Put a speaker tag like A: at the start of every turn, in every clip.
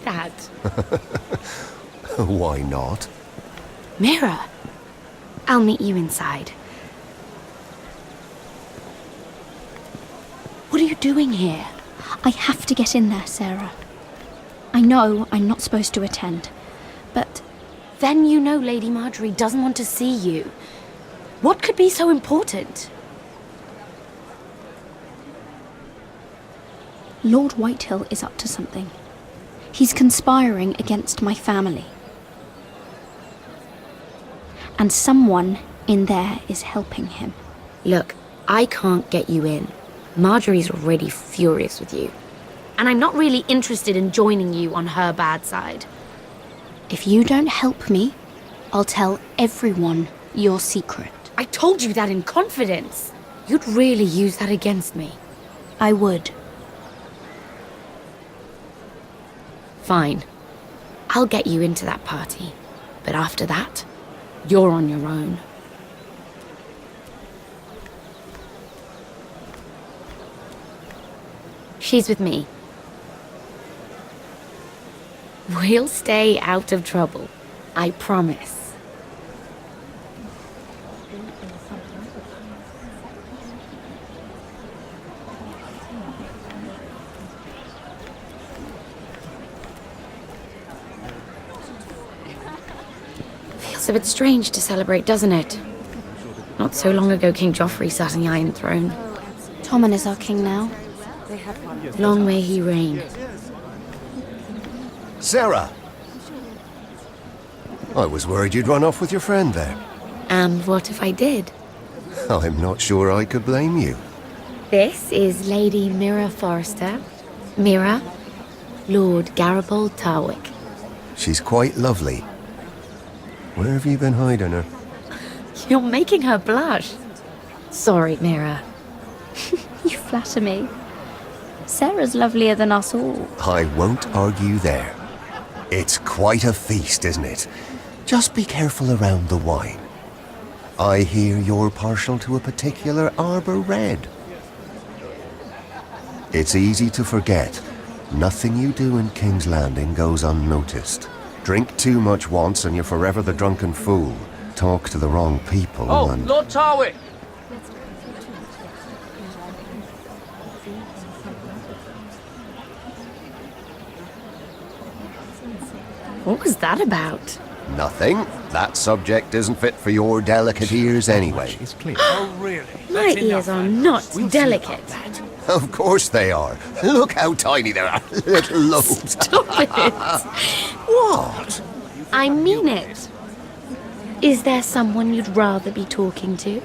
A: that.
B: Why not?
A: Mira, I'll meet you inside. What are you doing here?
C: I have to get in there, Sarah. I know I'm not supposed to attend, but...
A: Then you know Lady Marjorie doesn't want to see you. What could be so important?
C: Lord Whitehill is up to something. He's conspiring against my family. And someone in there is helping him.
A: Look, I can't get you in. Marjorie's already furious with you. And I'm not really interested in joining you on her bad side.
C: If you don't help me, I'll tell everyone your secret.
A: I told you that in confidence. You'd really use that against me.
C: I would.
A: Fine. I'll get you into that party. But after that, you're on your own. She's with me. We'll stay out of trouble. I promise. Feels a bit strange to celebrate, doesn't it? Not so long ago King Joffrey sat on the Iron Throne.
C: Tommen is our king now.
A: Long may he reign.
B: Sarah! I was worried you'd run off with your friend there.
A: And what if I did?
B: I'm not sure I could blame you.
A: This is Lady Mira Forrester. Mira, Lord Garibald Tarwick.
B: She's quite lovely. Where have you been hiding her?
A: You're making her blush. Sorry, Mira.
C: You flatter me. Sarah's lovelier than us all.
B: I won't argue there. It's quite a feast, isn't it? Just be careful around the wine. I hear you're partial to a particular Arbor Red. It's easy to forget. Nothing you do in King's Landing goes unnoticed. Drink too much once and you're forever the drunken fool. Talk to the wrong people and...
D: Lord Tarwick!
A: What was that about?
B: Nothing. That subject isn't fit for your delicate ears anyway.
D: Oh, really?
A: My ears are not delicate.
B: Of course they are. Look how tiny they are. Little lobes.
A: Stop it.
B: What?
A: I mean it. Is there someone you'd rather be talking to?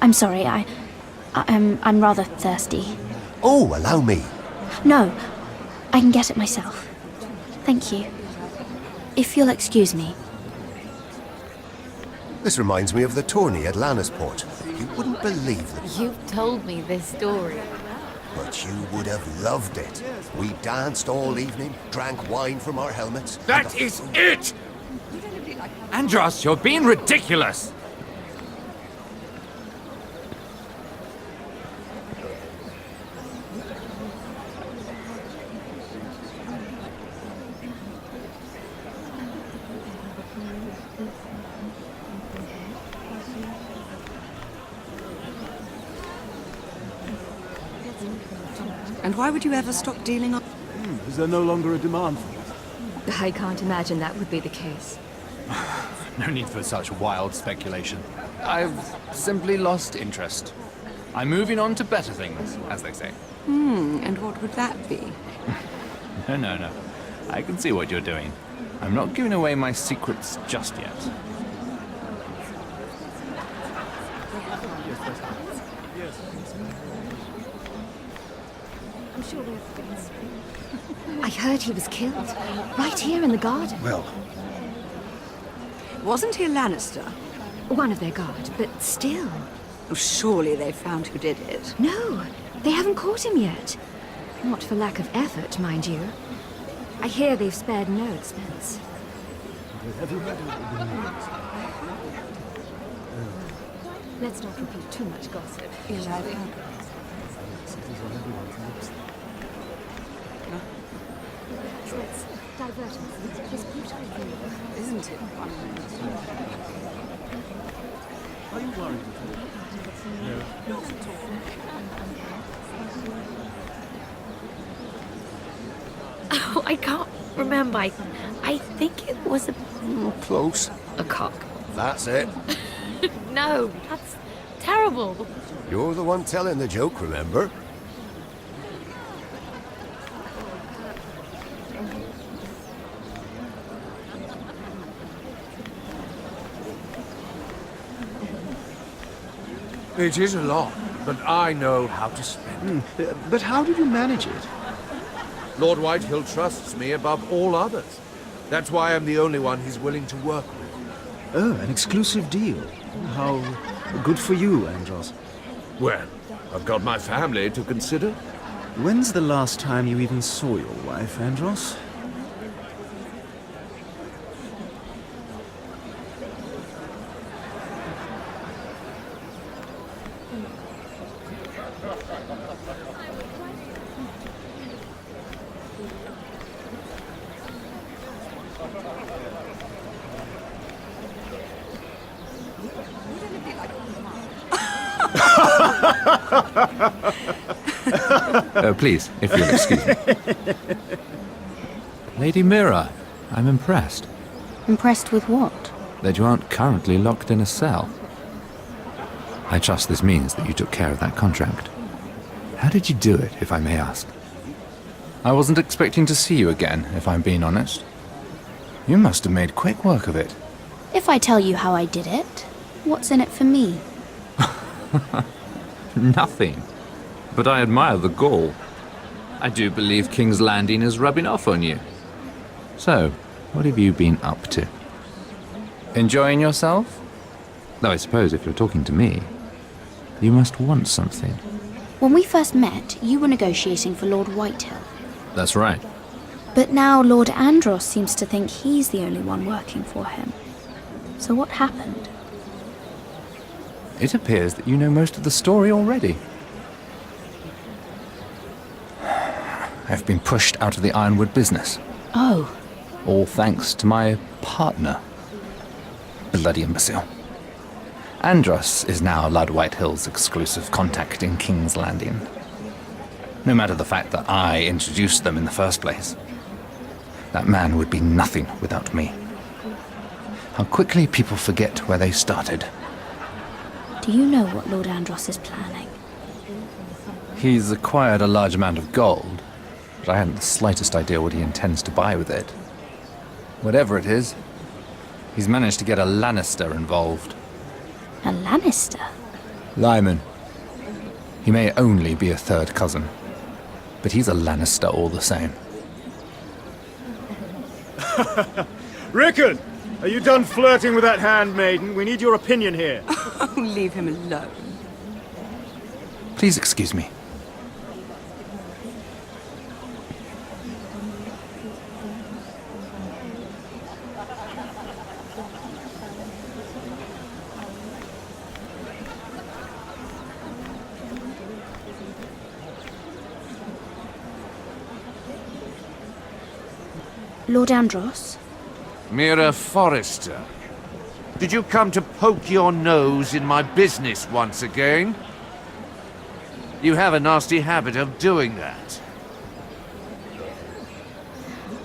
C: I'm sorry, I'm rather thirsty.
B: Oh, allow me.
C: No, I can get it myself. Thank you. If you'll excuse me.
B: This reminds me of the tourney at Lannisport. You wouldn't believe it,
A: You've told me this story.
B: but you would have loved it. We danced all evening, drank wine from our helmets.
D: That is it! Andros, you're being ridiculous!
E: And why would you ever stop dealing on...
F: Is there no longer a demand for it?
G: I can't imagine that would be the case.
F: No need for such wild speculation. I've simply lost interest. I'm moving on to better things, as they say.
E: And what would that be?
F: No. I can see what you're doing. I'm not giving away my secrets just yet.
G: I heard he was killed, right here in the garden.
B: Well,
E: Wasn't he a Lannister?
G: One of their guard, but still.
E: Oh, surely they found who did it.
G: No, they haven't caught him yet. Not for lack of effort, mind you. I hear they've spared no expense. Let's not repeat too much gossip.
E: Yes, I've heard. Isn't it
H: Are you worried?
A: Oh, I can't remember. I think it was
B: Close.
A: a cock.
B: That's it.
A: No, that's terrible.
B: You're the one telling the joke, remember?
D: It is a lot, but I know how to spend it.
H: But how did you manage it?
D: Lord Whitehill trusts me above all others. That's why I'm the only one he's willing to work with.
H: Oh, an exclusive deal. How good for you, Andros.
D: Well, I've got my family to consider.
H: When's the last time you even saw your wife, Andros?
F: Please, if you'll excuse me. Lady Mira, I'm impressed
C: Impressed with what?
F: that you aren't currently locked in a cell. I trust this means that you took care of that contract. How did you do it, if I may ask? I wasn't expecting to see you again, if I'm being honest. You must have made quick work of it.
C: If I tell you how I did it, what's in it for me?
F: Nothing. But I admire the gall. I do believe King's Landing is rubbing off on you. So, what have you been up to? Enjoying yourself? Though I suppose if you're talking to me, you must want something.
C: When we first met, you were negotiating for Lord Whitehill.
F: That's right.
C: But now Lord Andros seems to think he's the only one working for him. So what happened?
F: It appears that you know most of the story already. I've been pushed out of the Ironwood business.
C: Oh,
F: All thanks to my partner. Bloody imbecile. Andros is now Lord Whitehill's exclusive contact in King's Landing. No matter the fact that I introduced them in the first place. That man would be nothing without me. How quickly people forget where they started.
C: do you know what Lord Andros is planning?
F: He's acquired a large amount of gold, but I hadn't the slightest idea what he intends to buy with it. Whatever it is, he's managed to get a Lannister involved.
C: A Lannister?
F: Lyman. He may only be a third cousin, but he's a Lannister all the same.
H: Rickon! Are you done flirting with that handmaiden? We need your opinion here.
E: Oh, leave him alone.
F: Please excuse me.
C: Lord Andros?
D: Mira Forrester, did you come to poke your nose in my business once again? You have a nasty habit of doing that.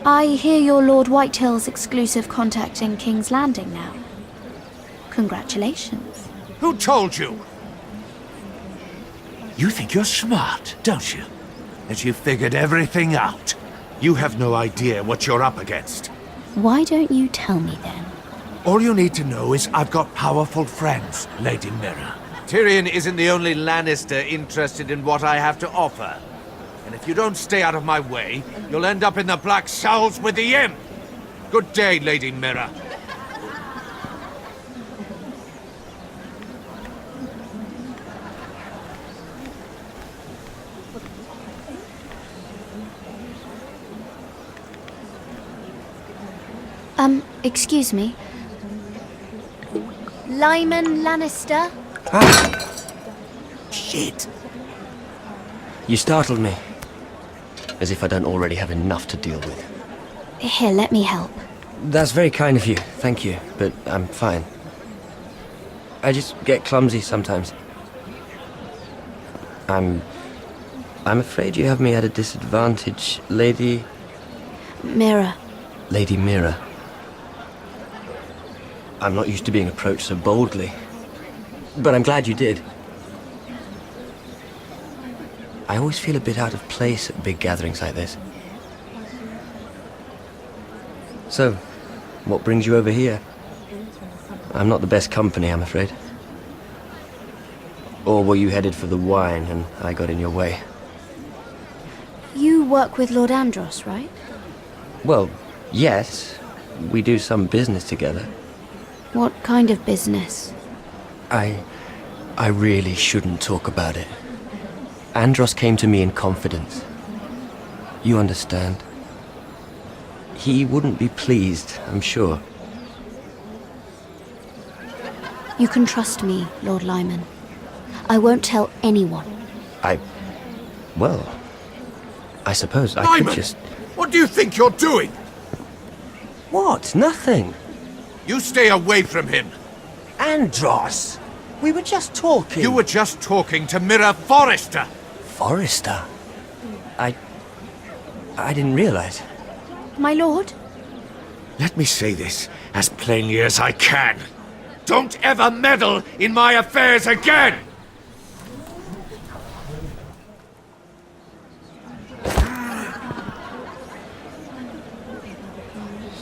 C: I hear you're Lord Whitehill's exclusive contact in King's Landing now. Congratulations.
D: Who told you? You think you're smart, don't you? That you figured everything out. You have no idea what you're up against.
C: Why don't you tell me then?
D: All you need to know is I've got powerful friends, Lady Mira. Tyrion isn't the only Lannister interested in what I have to offer. And if you don't stay out of my way, you'll end up in the Black Showls with the Imp. Good day, Lady Mira.
C: Excuse me. Lyman Lannister?
I: Shit. You startled me. as if I don't already have enough to deal with.
C: Here, let me help.
I: That's very kind of you, thank you, but I'm fine. I just get clumsy sometimes. I'm afraid you have me at a disadvantage, Lady...
C: Mira.
I: Lady Mira. I'm not used to being approached so boldly, but I'm glad you did. I always feel a bit out of place at big gatherings like this. So, what brings you over here? I'm not the best company, I'm afraid. Or were you headed for the wine and I got in your way?
C: You work with Lord Andros, right?
I: Well, yes. We do some business together.
C: What kind of business?
I: I really shouldn't talk about it. Andros came to me in confidence. You understand? He wouldn't be pleased, I'm sure.
C: You can trust me, Lord Lyman. I won't tell anyone.
I: Well, I suppose I
D: Lyman!
I: could just...
D: What do you think you're doing?
I: What? Nothing.
D: You stay away from him.
I: Andros! We were just talking.
D: You were just talking to Mira Forrester.
I: Forrester? I didn't realize.
C: My lord?
D: Let me say this as plainly as I can. Don't ever meddle in my affairs again!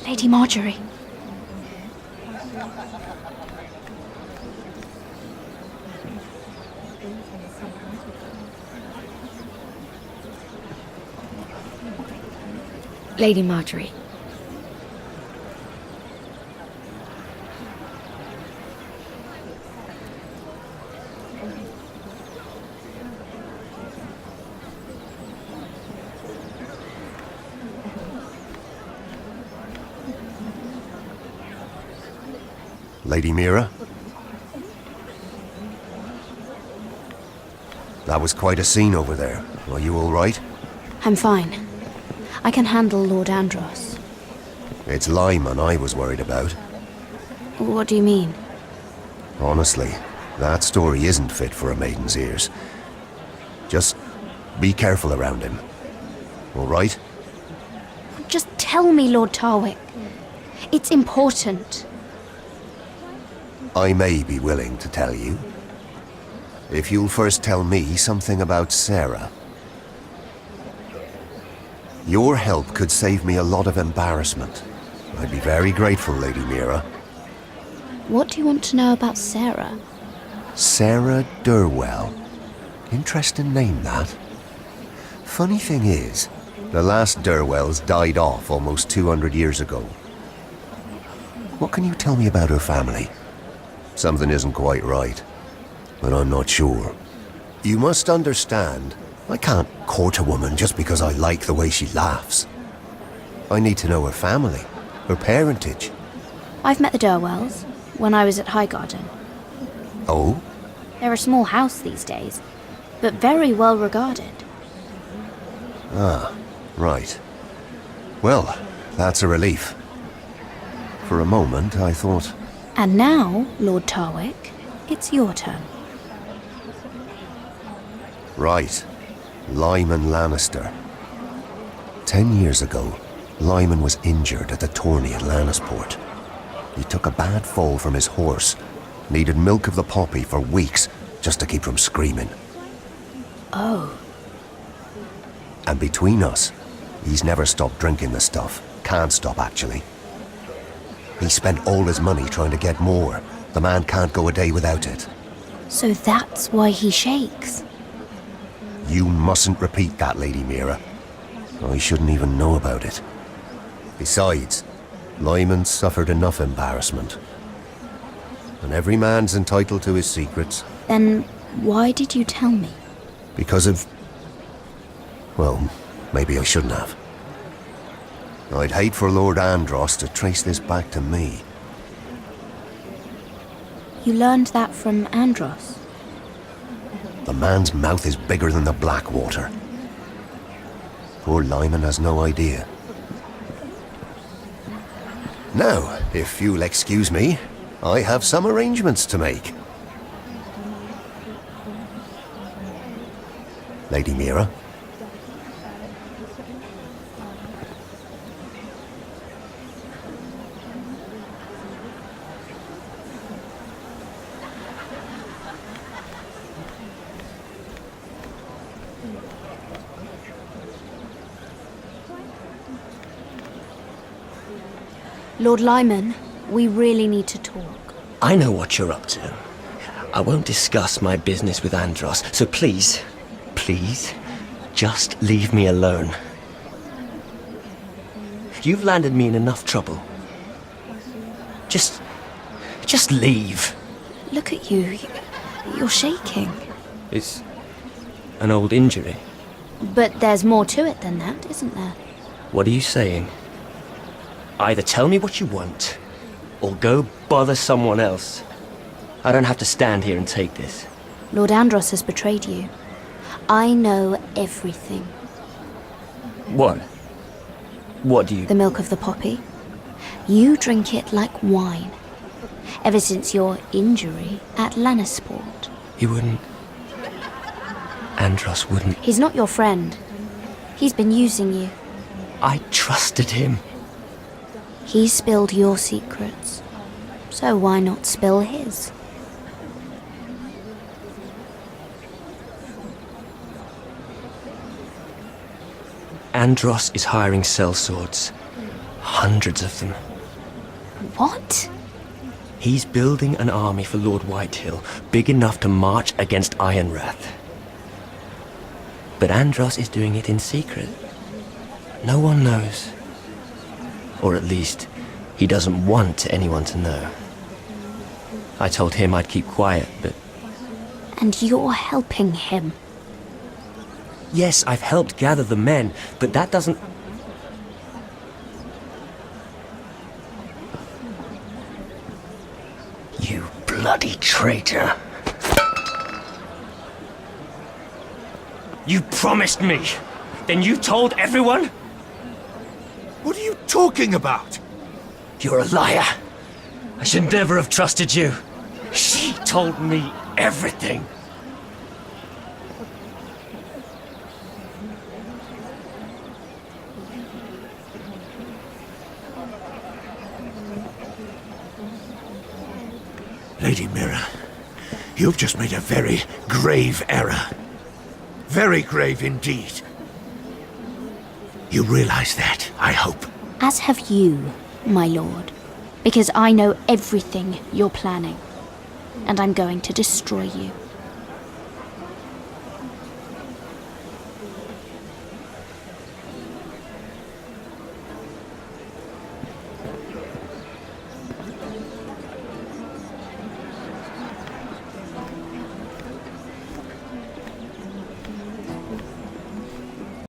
C: Lady Marjorie.
A: Lady Marjorie.
B: Lady Mira? That was quite a scene over there. Are you all right?
C: I'm fine. I can handle Lord Andros.
B: It's Lyman I was worried about.
C: What do you mean?
B: Honestly, that story isn't fit for a maiden's ears. Just be careful around him. All right?
C: Just tell me, Lord Tarwick. It's important.
B: I may be willing to tell you. If you'll first tell me something about Sarah. Your help could save me a lot of embarrassment. I'd be very grateful, Lady Mira.
C: What do you want to know about Sarah?
B: Sarah Durwell. Interesting name, that. Funny thing is, the last Durwells died off almost 200 years ago. What can you tell me about her family? Something isn't quite right, but I'm not sure. You must understand, I can't court a woman just because I like the way she laughs. I need to know her family, her parentage.
C: I've met the Durwells when I was at Highgarden.
B: Oh?
C: They're a small house these days, but very well regarded.
B: Ah, right. Well, that's a relief. For a moment, I thought...
C: And now, Lord Tarwick, it's your turn.
B: Right. Lyman Lannister. 10 years ago, Lyman was injured at the tourney at Lannisport. He took a bad fall from his horse. Needed milk of the poppy for weeks just to keep from screaming.
C: Oh.
B: And between us, he's never stopped drinking the stuff. Can't stop, actually. He spent all his money trying to get more. The man can't go a day without it.
C: So that's why he shakes.
B: You mustn't repeat that, Lady Mira. I shouldn't even know about it. Besides, Lyman suffered enough embarrassment. And every man's entitled to his secrets.
C: Then why did you tell me?
B: Because of... Well, maybe I shouldn't have. I'd hate for Lord Andros to trace this back to me.
C: You learned that from Andros?
B: The man's mouth is bigger than the Blackwater. Poor Lyman has no idea. Now, if you'll excuse me, I have some arrangements to make. Lady Mira?
C: Lord Lyman, we really need to talk.
I: I know what you're up to. I won't discuss my business with Andros, so please, just leave me alone. You've landed me in enough trouble. Just leave.
C: Look at you. You're shaking.
I: It's an old injury.
C: But there's more to it than that, isn't there?
I: What are you saying? Either tell me what you want, or go bother someone else. I don't have to stand here and take this.
C: Lord Andros has betrayed you. I know everything.
I: What? What do you...
C: The milk of the poppy. You drink it like wine. Ever since your injury at Lannisport.
I: He wouldn't... Andros wouldn't...
C: He's not your friend. He's been using you.
I: I trusted him.
C: He spilled your secrets. So why not spill his?
I: Andros is hiring sellswords. Hundreds of them.
C: What?
I: He's building an army for Lord Whitehill, big enough to march against Ironrath. But Andros is doing it in secret. No one knows. Or at least, he doesn't want anyone to know. I told him I'd keep quiet, but...
C: And you're helping him.
I: Yes, I've helped gather the men, but that doesn't... You bloody traitor. You promised me. Then you told everyone?
D: What are you talking about?
I: You're a liar. I should never have trusted you. She told me everything.
D: Lady Mira, you've just made a very grave error. Very grave indeed. You realize that, I hope.
C: As have you, my lord. Because I know everything you're planning. And I'm going to destroy you.